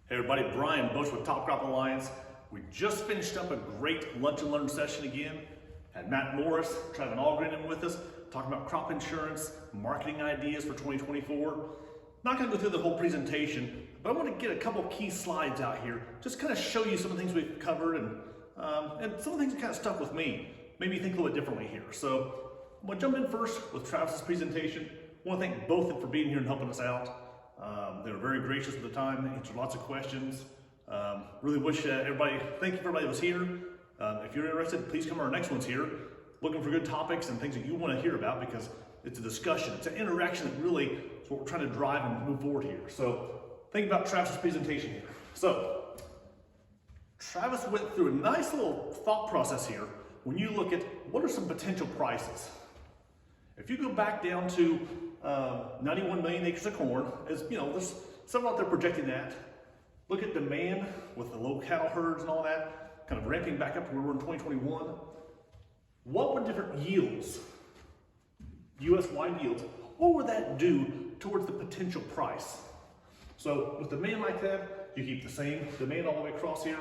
Hey everybody, Brian Bush with Top Crop Alliance. We just finished up a great lunch and learn session again. Had Matt Morris, Travis Algren in with us, talking about crop insurance, marketing ideas for 2024. Not gonna go through the whole presentation, but I wanna get a couple of key slides out here, just kind of show you some of the things we've covered and some of the things that kind of stuck with me, made me think a little bit differently here. So I'm gonna jump in first with Travis's presentation. I wanna thank both of them for being here and helping us out. They were very gracious at the time, answered lots of questions. Really wish thank you for everybody that was here. If you're interested, please come to our next ones here. Looking for good topics and things that you want to hear about, because it's a discussion, it's an interaction that really is what we're trying to drive and move forward here. So think about Travis's presentation here. So Travis went through a nice little thought process here when you look at what are some potential prices. If you go back down to 91 million acres of corn, as you know, there's several out there projecting that. Look at demand with the low cattle herds and all that, kind of ramping back up to where we were in 2021. What would different yields, US-wide yields, what would that do towards the potential price? So with demand like that, you keep the same demand all the way across here.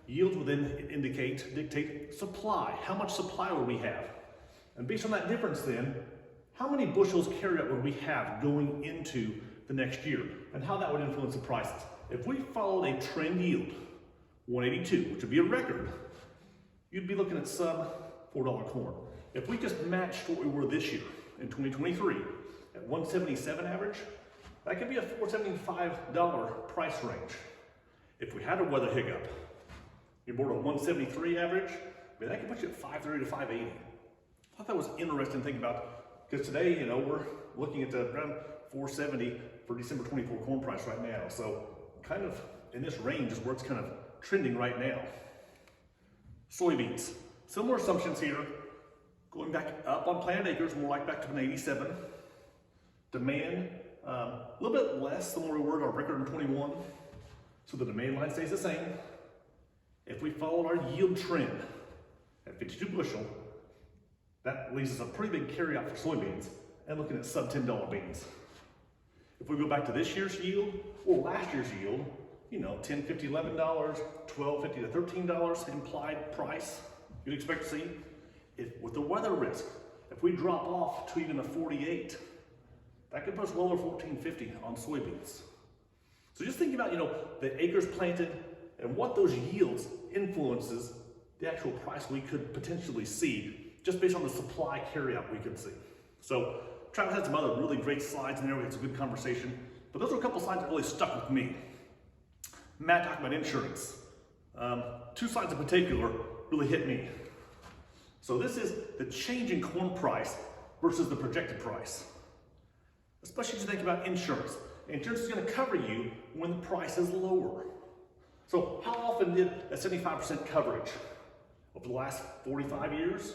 Yields would then dictate supply. How much supply would we have? And based on that difference then, how many bushels carryout would we have going into the next year, and how that would influence the prices? If we followed a trend yield, 182, which would be a record, you'd be looking at sub $4 corn. If we just matched what we were this year in 2023 at 177 average, that could be a $475 price range. If we had a weather hiccup, you're more at 173 average, that could put you at 530 to 580. I thought that was interesting to think about. Because today, you know, we're looking at around 470 for December 24 corn price right now. So kind of in this range is where it's kind of trending right now. Soybeans, similar assumptions here. Going back up on planted acres, more like back to an 87. Demand, a little bit less than where we were at our record in 21. So the demand line stays the same. If we followed our yield trend at 52 bushel, that leaves us a pretty big carryout for soybeans and looking at sub $10 beans. If we go back to this year's yield or last year's yield, you know, $10.50, $11, $12.50 to $13 implied price you'd expect to see. With the weather risk, if we drop off to even a 48, that could put us well over $14.50 on soybeans. So just thinking about, you know, the acres planted and what those yields influences the actual price we could potentially see, just based on the supply carryout we could see. So Travis had some other really great slides in there. We had some good conversation, but those are a couple slides that really stuck with me. Matt talked about insurance. Two slides in particular really hit me. So this is the change in corn price versus the projected price. Especially as you think about insurance. Insurance is going to cover you when the price is lower. So how often did a 75% coverage over the last 45 years?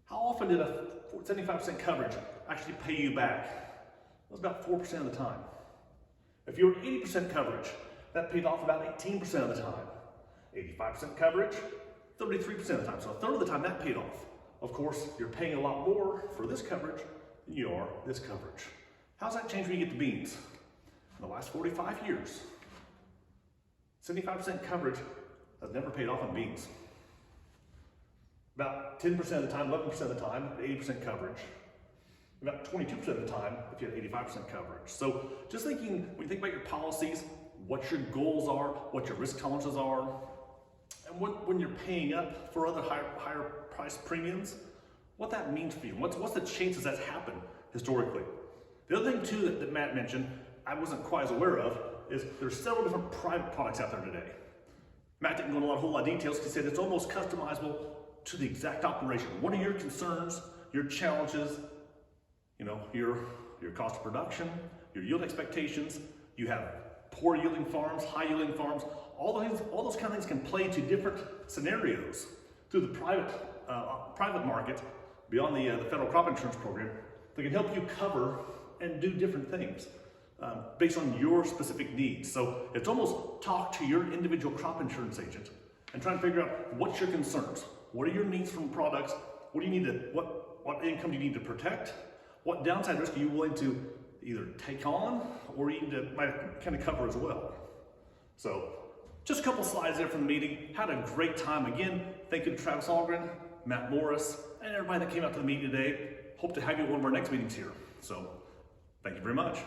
How often did a 75% coverage actually pay you back? It was about 4% of the time. If you were 80% coverage, that paid off about 18% of the time. 85% coverage, 33% of the time. So a third of the time that paid off. Of course, you're paying a lot more for this coverage than you are this coverage. How's that change when you get to beans? In the last 45 years, 75% coverage has never paid off on beans. About 10% of the time, 11% of the time, 80% coverage. About 22% of the time if you had 85% coverage. So just thinking, when you think about your policies, what your goals are, what your risk tolerances are, and when you're paying up for other higher price premiums, what that means for you. What's the chances that's happened historically? The other thing too that Matt mentioned, I wasn't quite as aware of, is there's several different private products out there today. Matt didn't go into a whole lot of details because he said it's almost customizable to the exact operation. What are your concerns, your challenges, you know, your cost of production, your yield expectations? You have poor yielding farms, high yielding farms, all those kind of things can play to different scenarios through the private market, beyond the federal crop insurance program, that can help you cover and do different things based on your specific needs. So it's almost talk to your individual crop insurance agent and try and figure out what's your concerns. What are your needs from products? What do you need to, what income do you need to protect? What downside risk are you willing to either take on or you need to might kind of cover as well? So just a couple slides there from the meeting. Had a great time. Again, thank you to Travis Algren, Matt Morris, and everybody that came out to the meeting today. Hope to have you at one of our next meetings here. So thank you very much.